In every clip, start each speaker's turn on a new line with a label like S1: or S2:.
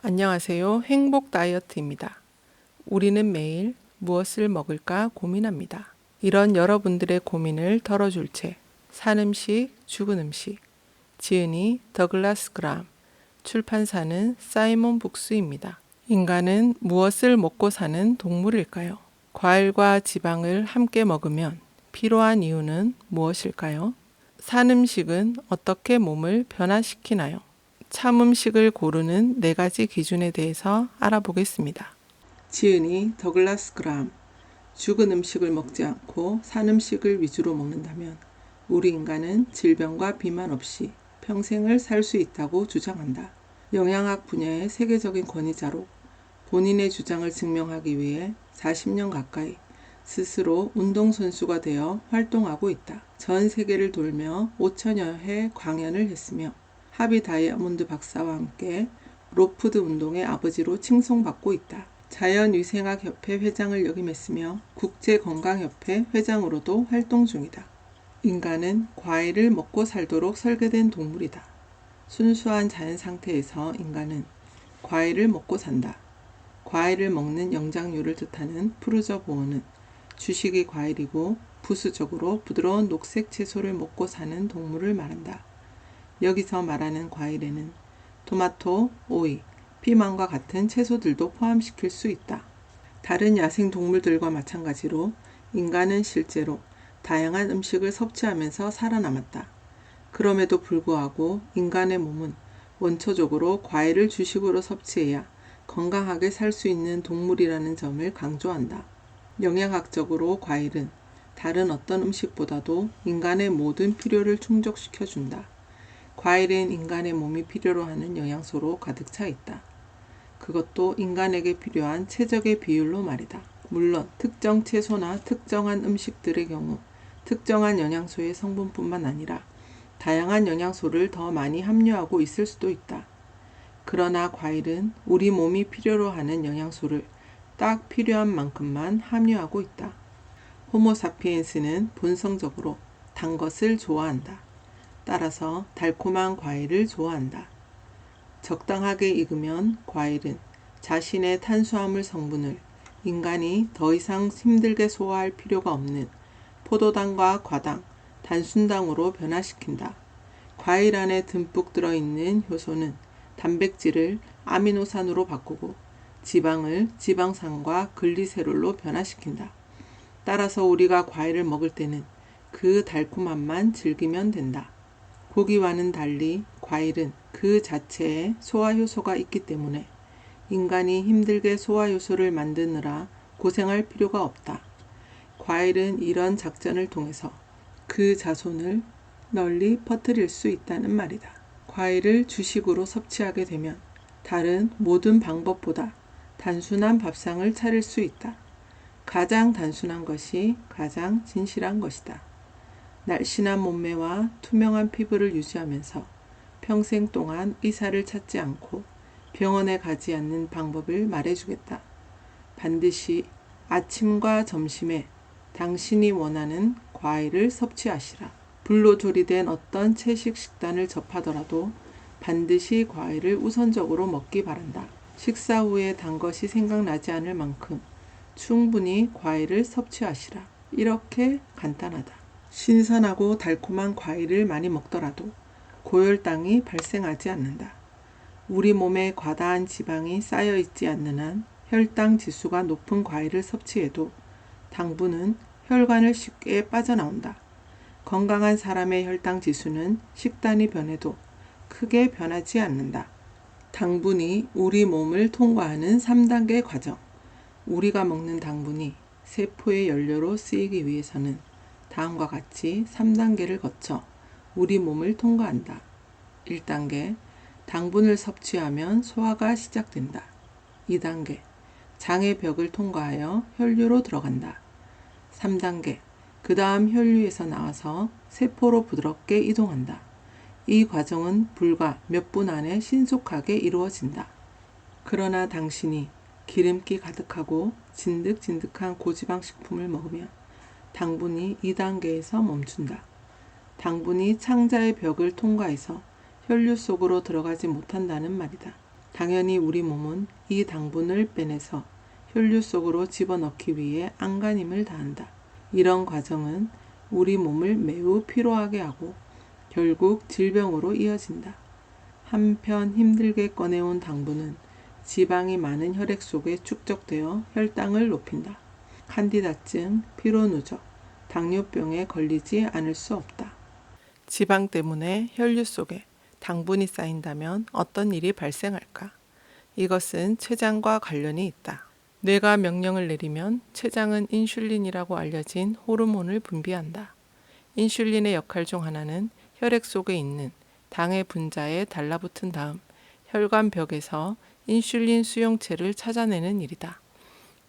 S1: 안녕하세요. 행복 다이어트입니다. 우리는 매일 무엇을 먹을까 고민합니다. 이런 여러분들의 고민을 덜어줄 책, 산 음식, 죽은 음식, 지은이 더글라스 그람, 출판사는 사이먼 북스입니다. 인간은 무엇을 먹고 사는 동물일까요? 과일과 지방을 함께 먹으면 필요한 이유는 무엇일까요? 산 음식은 어떻게 몸을 변화시키나요? 참 음식을 고르는 4가지 기준에 대해서 알아보겠습니다. 지은이 더글라스 그람, 죽은 음식을 먹지 않고 산 음식을 위주로 먹는다면 우리 인간은 질병과 비만 없이 평생을 살 수 있다고 주장한다. 영양학 분야의 세계적인 권위자로 본인의 주장을 증명하기 위해 40년 가까이 스스로 운동선수가 되어 활동하고 있다. 전 세계를 돌며 5천여 회 강연을 했으며 하비 다이아몬드 박사와 함께 로푸드 운동의 아버지로 칭송받고 있다. 자연위생학협회 회장을 역임했으며 국제건강협회 회장으로도 활동 중이다. 인간은 과일을 먹고 살도록 설계된 동물이다. 순수한 자연 상태에서 인간은 과일을 먹고 산다. 과일을 먹는 영장류를 뜻하는 프루저보어는 주식이 과일이고 부수적으로 부드러운 녹색 채소를 먹고 사는 동물을 말한다. 여기서 말하는 과일에는 토마토, 오이, 피망과 같은 채소들도 포함시킬 수 있다. 다른 야생 동물들과 마찬가지로 인간은 실제로 다양한 음식을 섭취하면서 살아남았다. 그럼에도 불구하고 인간의 몸은 원초적으로 과일을 주식으로 섭취해야 건강하게 살 수 있는 동물이라는 점을 강조한다. 영양학적으로 과일은 다른 어떤 음식보다도 인간의 모든 필요를 충족시켜준다. 과일은 인간의 몸이 필요로 하는 영양소로 가득 차 있다. 그것도 인간에게 필요한 최적의 비율로 말이다. 물론 특정 채소나 특정한 음식들의 경우 특정한 영양소의 성분뿐만 아니라 다양한 영양소를 더 많이 함유하고 있을 수도 있다. 그러나 과일은 우리 몸이 필요로 하는 영양소를 딱 필요한 만큼만 함유하고 있다. 호모사피엔스는 본성적으로 단 것을 좋아한다. 따라서 달콤한 과일을 좋아한다. 적당하게 익으면 과일은 자신의 탄수화물 성분을 인간이 더 이상 힘들게 소화할 필요가 없는 포도당과 과당, 단순당으로 변화시킨다. 과일 안에 듬뿍 들어있는 효소는 단백질을 아미노산으로 바꾸고 지방을 지방산과 글리세롤로 변화시킨다. 따라서 우리가 과일을 먹을 때는 그 달콤함만 즐기면 된다. 고기와는 달리 과일은 그 자체에 소화효소가 있기 때문에 인간이 힘들게 소화효소를 만드느라 고생할 필요가 없다. 과일은 이런 작전을 통해서 그 자손을 널리 퍼뜨릴 수 있다는 말이다. 과일을 주식으로 섭취하게 되면 다른 모든 방법보다 단순한 밥상을 차릴 수 있다. 가장 단순한 것이 가장 진실한 것이다. 날씬한 몸매와 투명한 피부를 유지하면서 평생 동안 의사를 찾지 않고 병원에 가지 않는 방법을 말해주겠다. 반드시 아침과 점심에 당신이 원하는 과일을 섭취하시라. 불로 조리된 어떤 채식 식단을 접하더라도 반드시 과일을 우선적으로 먹기 바란다. 식사 후에 단 것이 생각나지 않을 만큼 충분히 과일을 섭취하시라. 이렇게 간단하다. 신선하고 달콤한 과일을 많이 먹더라도 고혈당이 발생하지 않는다. 우리 몸에 과다한 지방이 쌓여 있지 않는 한 혈당 지수가 높은 과일을 섭취해도 당분은 혈관을 쉽게 빠져나온다. 건강한 사람의 혈당 지수는 식단이 변해도 크게 변하지 않는다. 당분이 우리 몸을 통과하는 3단계 과정. 우리가 먹는 당분이 세포의 연료로 쓰이기 위해서는 다음과 같이 3단계를 거쳐 우리 몸을 통과한다. 1단계, 당분을 섭취하면 소화가 시작된다. 2단계, 장의 벽을 통과하여 혈류로 들어간다. 3단계, 그 다음 혈류에서 나와서 세포로 부드럽게 이동한다. 이 과정은 불과 몇 분 안에 신속하게 이루어진다. 그러나 당신이 기름기 가득하고 진득진득한 고지방 식품을 먹으면 당분이 2단계에서 멈춘다. 당분이 창자의 벽을 통과해서 혈류 속으로 들어가지 못한다는 말이다. 당연히 우리 몸은 이 당분을 빼내서 혈류 속으로 집어넣기 위해 안간힘을 다한다. 이런 과정은 우리 몸을 매우 피로하게 하고 결국 질병으로 이어진다. 한편 힘들게 꺼내온 당분은 지방이 많은 혈액 속에 축적되어 혈당을 높인다. 칸디다증, 피로누적, 당뇨병에 걸리지 않을 수 없다. 지방 때문에 혈류 속에 당분이 쌓인다면 어떤 일이 발생할까? 이것은 췌장과 관련이 있다. 뇌가 명령을 내리면 췌장은 인슐린이라고 알려진 호르몬을 분비한다. 인슐린의 역할 중 하나는 혈액 속에 있는 당의 분자에 달라붙은 다음 혈관벽에서 인슐린 수용체를 찾아내는 일이다.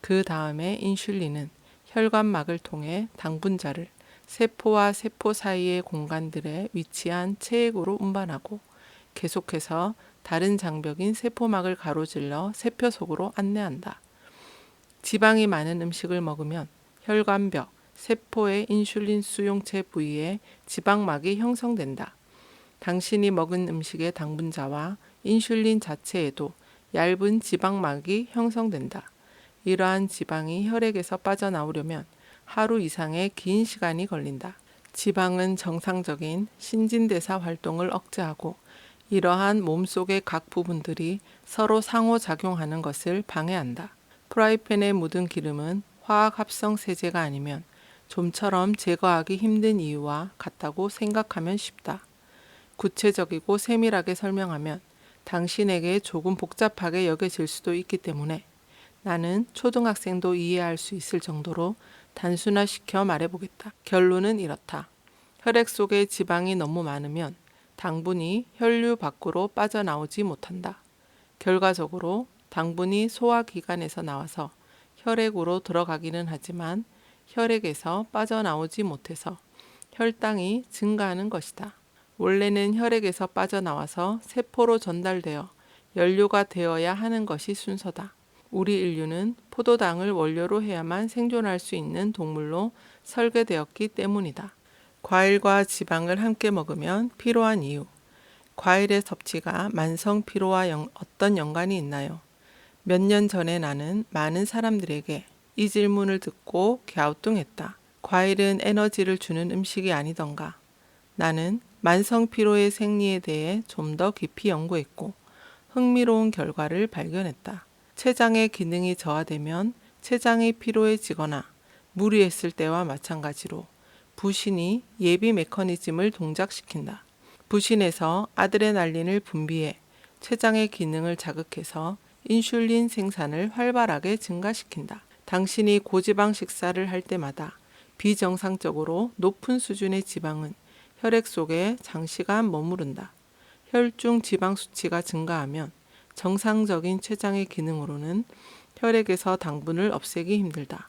S1: 그 다음에 인슐린은 혈관막을 통해 당 분자를 세포와 세포 사이의 공간들에 위치한 체액으로 운반하고 계속해서 다른 장벽인 세포막을 가로질러 세포 속으로 안내한다. 지방이 많은 음식을 먹으면 혈관벽, 세포의 인슐린 수용체 부위에 지방막이 형성된다. 당신이 먹은 음식의 당 분자와 인슐린 자체에도 얇은 지방막이 형성된다. 이러한 지방이 혈액에서 빠져나오려면 하루 이상의 긴 시간이 걸린다. 지방은 정상적인 신진대사 활동을 억제하고 이러한 몸속의 각 부분들이 서로 상호작용하는 것을 방해한다. 프라이팬에 묻은 기름은 화학합성 세제가 아니면 좀처럼 제거하기 힘든 이유와 같다고 생각하면 쉽다. 구체적이고 세밀하게 설명하면 당신에게 조금 복잡하게 여겨질 수도 있기 때문에 나는 초등학생도 이해할 수 있을 정도로 단순화시켜 말해보겠다. 결론은 이렇다. 혈액 속에 지방이 너무 많으면 당분이 혈류 밖으로 빠져나오지 못한다. 결과적으로 당분이 소화기관에서 나와서 혈액으로 들어가기는 하지만 혈액에서 빠져나오지 못해서 혈당이 증가하는 것이다. 원래는 혈액에서 빠져나와서 세포로 전달되어 연료가 되어야 하는 것이 순서다. 우리 인류는 포도당을 원료로 해야만 생존할 수 있는 동물로 설계되었기 때문이다. 과일과 지방을 함께 먹으면 피로한 이유. 과일의 섭취가 만성 피로와 어떤 연관이 있나요? 몇 년 전에 나는 많은 사람들에게 이 질문을 듣고 갸우뚱했다. 과일은 에너지를 주는 음식이 아니던가? 나는 만성 피로의 생리에 대해 좀 더 깊이 연구했고 흥미로운 결과를 발견했다. 췌장의 기능이 저하되면 췌장이 피로해지거나 무리했을 때와 마찬가지로 부신이 예비 메커니즘을 동작시킨다. 부신에서 아드레날린을 분비해 췌장의 기능을 자극해서 인슐린 생산을 활발하게 증가시킨다. 당신이 고지방 식사를 할 때마다 비정상적으로 높은 수준의 지방은 혈액 속에 장시간 머무른다. 혈중 지방 수치가 증가하면 정상적인 췌장의 기능으로는 혈액에서 당분을 없애기 힘들다.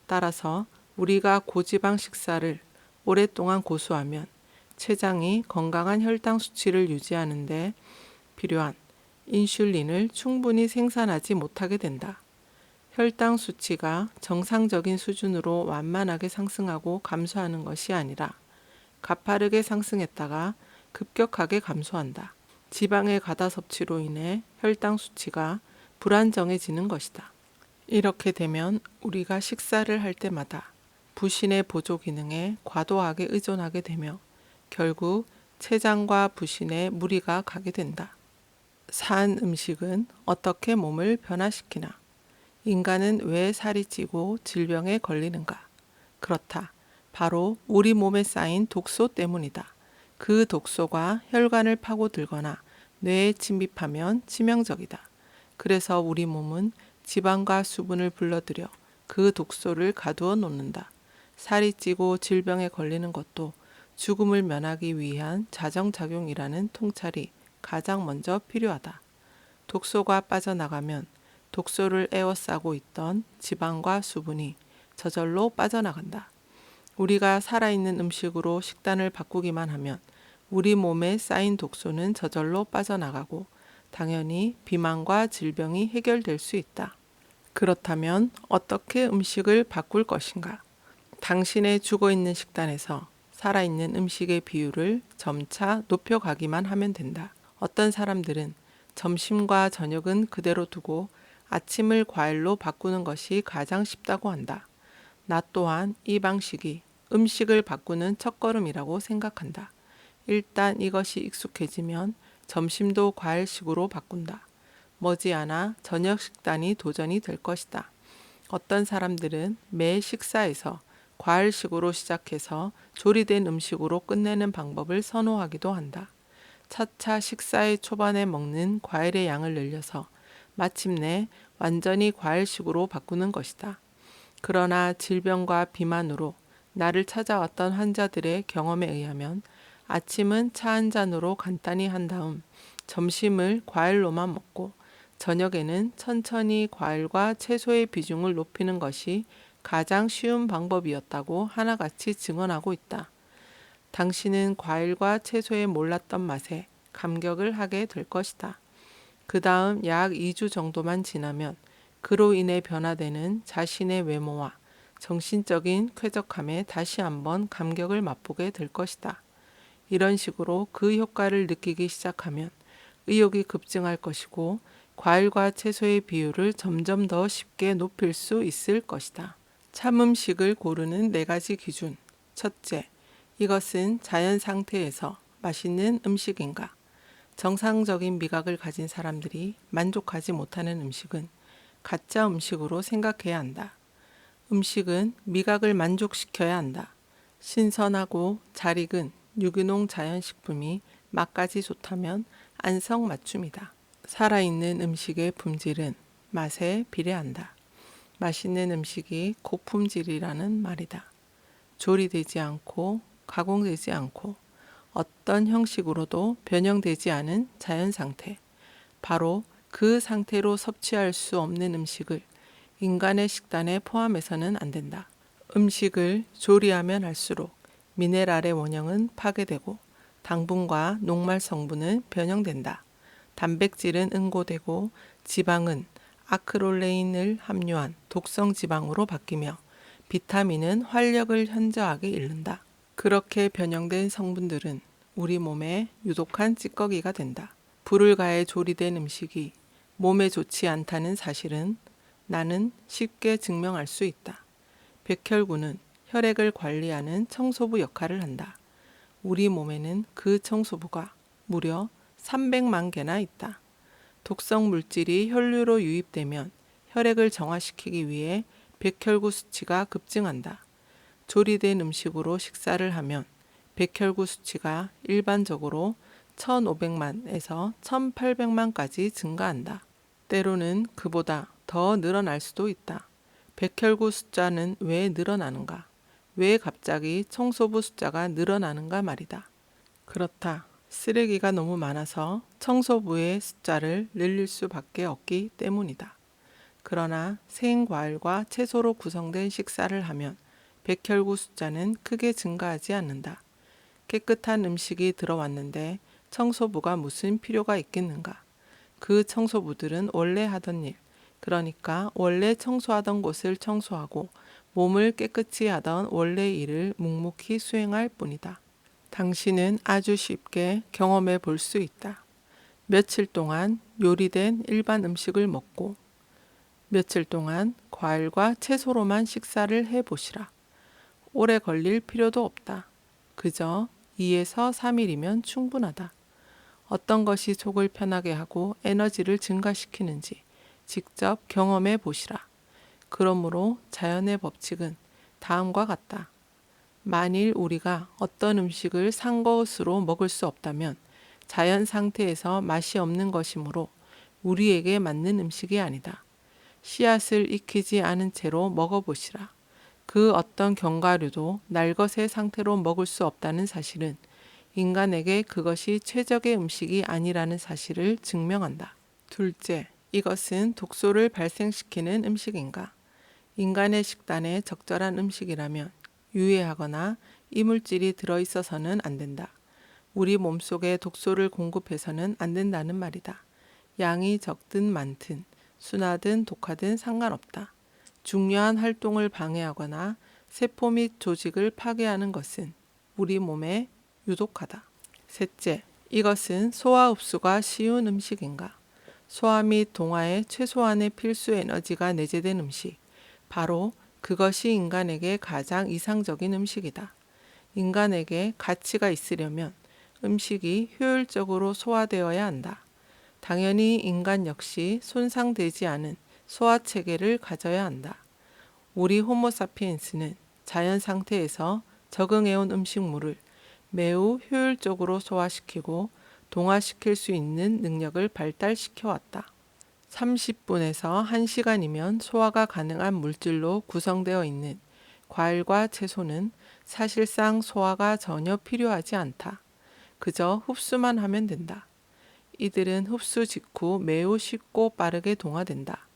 S1: 따라서 우리가 고지방 식사를 오랫동안 고수하면 췌장이 건강한 혈당 수치를 유지하는 데 필요한 인슐린을 충분히 생산하지 못하게 된다. 혈당 수치가 정상적인 수준으로 완만하게 상승하고 감소하는 것이 아니라 가파르게 상승했다가 급격하게 감소한다. 지방의 과다 섭취로 인해 혈당 수치가 불안정해지는 것이다. 이렇게 되면 우리가 식사를 할 때마다 부신의 보조 기능에 과도하게 의존하게 되며 결국 췌장과 부신에 무리가 가게 된다. 산 음식은 어떻게 몸을 변화시키나? 인간은 왜 살이 찌고 질병에 걸리는가? 그렇다. 바로 우리 몸에 쌓인 독소 때문이다. 그 독소가 혈관을 파고들거나 뇌에 침입하면 치명적이다. 그래서 우리 몸은 지방과 수분을 불러들여 그 독소를 가두어 놓는다. 살이 찌고 질병에 걸리는 것도 죽음을 면하기 위한 자정작용이라는 통찰이 가장 먼저 필요하다. 독소가 빠져나가면 독소를 에워싸고 있던 지방과 수분이 저절로 빠져나간다. 우리가 살아있는 음식으로 식단을 바꾸기만 하면 우리 몸에 쌓인 독소는 저절로 빠져나가고 당연히 비만과 질병이 해결될 수 있다. 그렇다면 어떻게 음식을 바꿀 것인가? 당신의 죽어있는 식단에서 살아있는 음식의 비율을 점차 높여가기만 하면 된다. 어떤 사람들은 점심과 저녁은 그대로 두고 아침을 과일로 바꾸는 것이 가장 쉽다고 한다. 나 또한 이 방식이 음식을 바꾸는 첫걸음이라고 생각한다. 일단 이것이 익숙해지면 점심도 과일식으로 바꾼다. 머지않아 저녁 식단이 도전이 될 것이다. 어떤 사람들은 매 식사에서 과일식으로 시작해서 조리된 음식으로 끝내는 방법을 선호하기도 한다. 차차 식사의 초반에 먹는 과일의 양을 늘려서 마침내 완전히 과일식으로 바꾸는 것이다. 그러나 질병과 비만으로 나를 찾아왔던 환자들의 경험에 의하면 아침은 차 한 잔으로 간단히 한 다음 점심을 과일로만 먹고 저녁에는 천천히 과일과 채소의 비중을 높이는 것이 가장 쉬운 방법이었다고 하나같이 증언하고 있다. 당신은 과일과 채소의 몰랐던 맛에 감격을 하게 될 것이다. 그 다음 약 2주 정도만 지나면 그로 인해 변화되는 자신의 외모와 정신적인 쾌적함에 다시 한번 감격을 맛보게 될 것이다. 이런 식으로 그 효과를 느끼기 시작하면 의욕이 급증할 것이고 과일과 채소의 비율을 점점 더 쉽게 높일 수 있을 것이다. 참음식을 고르는 4가지 기준. 첫째, 이것은 자연 상태에서 맛있는 음식인가? 정상적인 미각을 가진 사람들이 만족하지 못하는 음식은 가짜 음식으로 생각해야 한다. 음식은 미각을 만족시켜야 한다. 신선하고 잘 익은 유기농 자연식품이 맛까지 좋다면 안성맞춤이다. 살아있는 음식의 품질은 맛에 비례한다. 맛있는 음식이 고품질이라는 말이다. 조리되지 않고 가공되지 않고 어떤 형식으로도 변형되지 않은 자연 상태. 바로 그 상태로 섭취할 수 없는 음식을 인간의 식단에 포함해서는 안 된다. 음식을 조리하면 할수록 미네랄의 원형은 파괴되고 당분과 녹말 성분은 변형된다. 단백질은 응고되고 지방은 아크롤레인을 함유한 독성 지방으로 바뀌며 비타민은 활력을 현저하게 잃는다. 그렇게 변형된 성분들은 우리 몸에 유독한 찌꺼기가 된다. 불을 가해 조리된 음식이 몸에 좋지 않다는 사실은 나는 쉽게 증명할 수 있다. 백혈구는 혈액을 관리하는 청소부 역할을 한다. 우리 몸에는 그 청소부가 무려 300만 개나 있다. 독성 물질이 혈류로 유입되면 혈액을 정화시키기 위해 백혈구 수치가 급증한다. 조리된 음식으로 식사를 하면 백혈구 수치가 일반적으로 1,500만에서 1,800만까지 증가한다. 때로는 그보다 더 늘어날 수도 있다. 백혈구 숫자는 왜 늘어나는가? 왜 갑자기 청소부 숫자가 늘어나는가 말이다. 그렇다. 쓰레기가 너무 많아서 청소부의 숫자를 늘릴 수밖에 없기 때문이다. 그러나 생과일과 채소로 구성된 식사를 하면 백혈구 숫자는 크게 증가하지 않는다. 깨끗한 음식이 들어왔는데 청소부가 무슨 필요가 있겠는가? 그 청소부들은 원래 하던 일, 그러니까 원래 청소하던 곳을 청소하고 몸을 깨끗이 하던 원래 일을 묵묵히 수행할 뿐이다. 당신은 아주 쉽게 경험해 볼 수 있다. 며칠 동안 요리된 일반 음식을 먹고 며칠 동안 과일과 채소로만 식사를 해 보시라. 오래 걸릴 필요도 없다. 그저 2에서 3일이면 충분하다. 어떤 것이 속을 편하게 하고 에너지를 증가시키는지 직접 경험해 보시라. 그러므로 자연의 법칙은 다음과 같다. 만일 우리가 어떤 음식을 산 것으로 먹을 수 없다면 자연 상태에서 맛이 없는 것이므로 우리에게 맞는 음식이 아니다. 씨앗을 익히지 않은 채로 먹어보시라. 그 어떤 견과류도 날것의 상태로 먹을 수 없다는 사실은 인간에게 그것이 최적의 음식이 아니라는 사실을 증명한다. 둘째, 이것은 독소를 발생시키는 음식인가? 인간의 식단에 적절한 음식이라면 유해하거나 이물질이 들어있어서는 안 된다. 우리 몸속에 독소를 공급해서는 안 된다는 말이다. 양이 적든 많든 순하든 독하든 상관없다. 중요한 활동을 방해하거나 세포 및 조직을 파괴하는 것은 우리 몸에 유독하다. 셋째, 이것은 소화 흡수가 쉬운 음식인가? 소화 및 동화에 최소한의 필수 에너지가 내재된 음식. 바로 그것이 인간에게 가장 이상적인 음식이다. 인간에게 가치가 있으려면 음식이 효율적으로 소화되어야 한다. 당연히 인간 역시 손상되지 않은 소화 체계를 가져야 한다. 우리 호모사피엔스는 자연 상태에서 적응해온 음식물을 매우 효율적으로 소화시키고 동화시킬 수 있는 능력을 발달시켜 왔다. 30분에서 1시간이면 소화가 가능한 물질로 구성되어 있는 과일과 채소는 사실상 소화가 전혀 필요하지 않다. 그저 흡수만 하면 된다. 이들은 흡수 직후 매우 쉽고 빠르게 동화된다.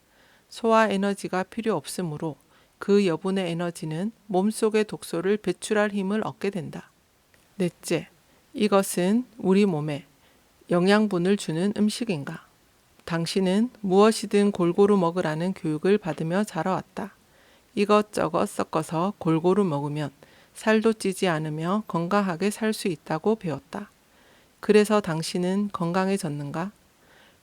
S1: 소화 에너지가 필요 없으므로 그 여분의 에너지는 몸속의 독소를 배출할 힘을 얻게 된다. 넷째, 이것은 우리 몸에 영양분을 주는 음식인가? 당신은 무엇이든 골고루 먹으라는 교육을 받으며 자라왔다. 이것저것 섞어서 골고루 먹으면 살도 찌지 않으며 건강하게 살 수 있다고 배웠다. 그래서 당신은 건강해졌는가?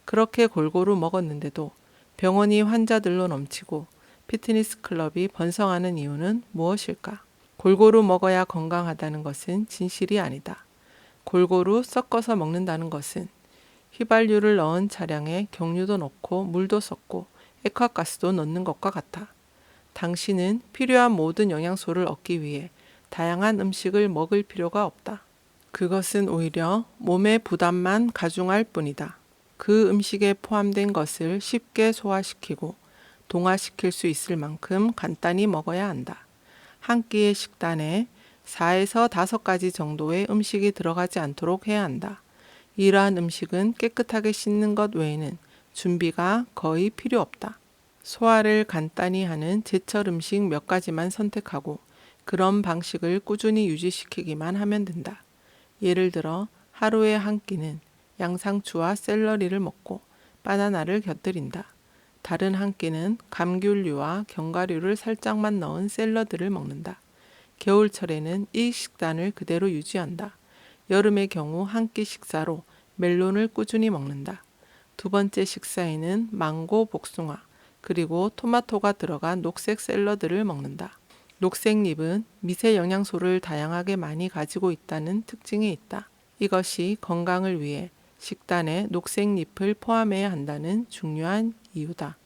S1: 그렇게 골고루 먹었는데도 병원이 환자들로 넘치고 피트니스 클럽이 번성하는 이유는 무엇일까? 골고루 먹어야 건강하다는 것은 진실이 아니다. 골고루 섞어서 먹는다는 것은 휘발유를 넣은 차량에 경유도 넣고 물도 섞고 액화가스도 넣는 것과 같아. 당신은 필요한 모든 영양소를 얻기 위해 다양한 음식을 먹을 필요가 없다. 그것은 오히려 몸의 부담만 가중할 뿐이다. 그 음식에 포함된 것을 쉽게 소화시키고 동화시킬 수 있을 만큼 간단히 먹어야 한다. 한 끼의 식단에 4에서 5가지 정도의 음식이 들어가지 않도록 해야 한다. 이러한 음식은 깨끗하게 씻는 것 외에는 준비가 거의 필요 없다. 소화를 간단히 하는 제철 음식 몇 가지만 선택하고 그런 방식을 꾸준히 유지시키기만 하면 된다. 예를 들어 하루에 한 끼는 양상추와 샐러리를 먹고 바나나를 곁들인다. 다른 한 끼는 감귤류와 견과류를 살짝만 넣은 샐러드를 먹는다. 겨울철에는 이 식단을 그대로 유지한다. 여름의 경우 한 끼 식사로 멜론을 꾸준히 먹는다. 두 번째 식사에는 망고, 복숭아, 그리고 토마토가 들어간 녹색 샐러드를 먹는다. 녹색잎은 미세 영양소를 다양하게 많이 가지고 있다는 특징이 있다. 이것이 건강을 위해 식단에 녹색잎을 포함해야 한다는 중요한 이유다.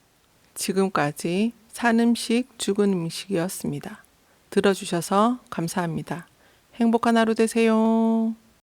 S1: 지금까지 산 음식, 죽은 음식이었습니다. 들어주셔서 감사합니다. 행복한 하루 되세요.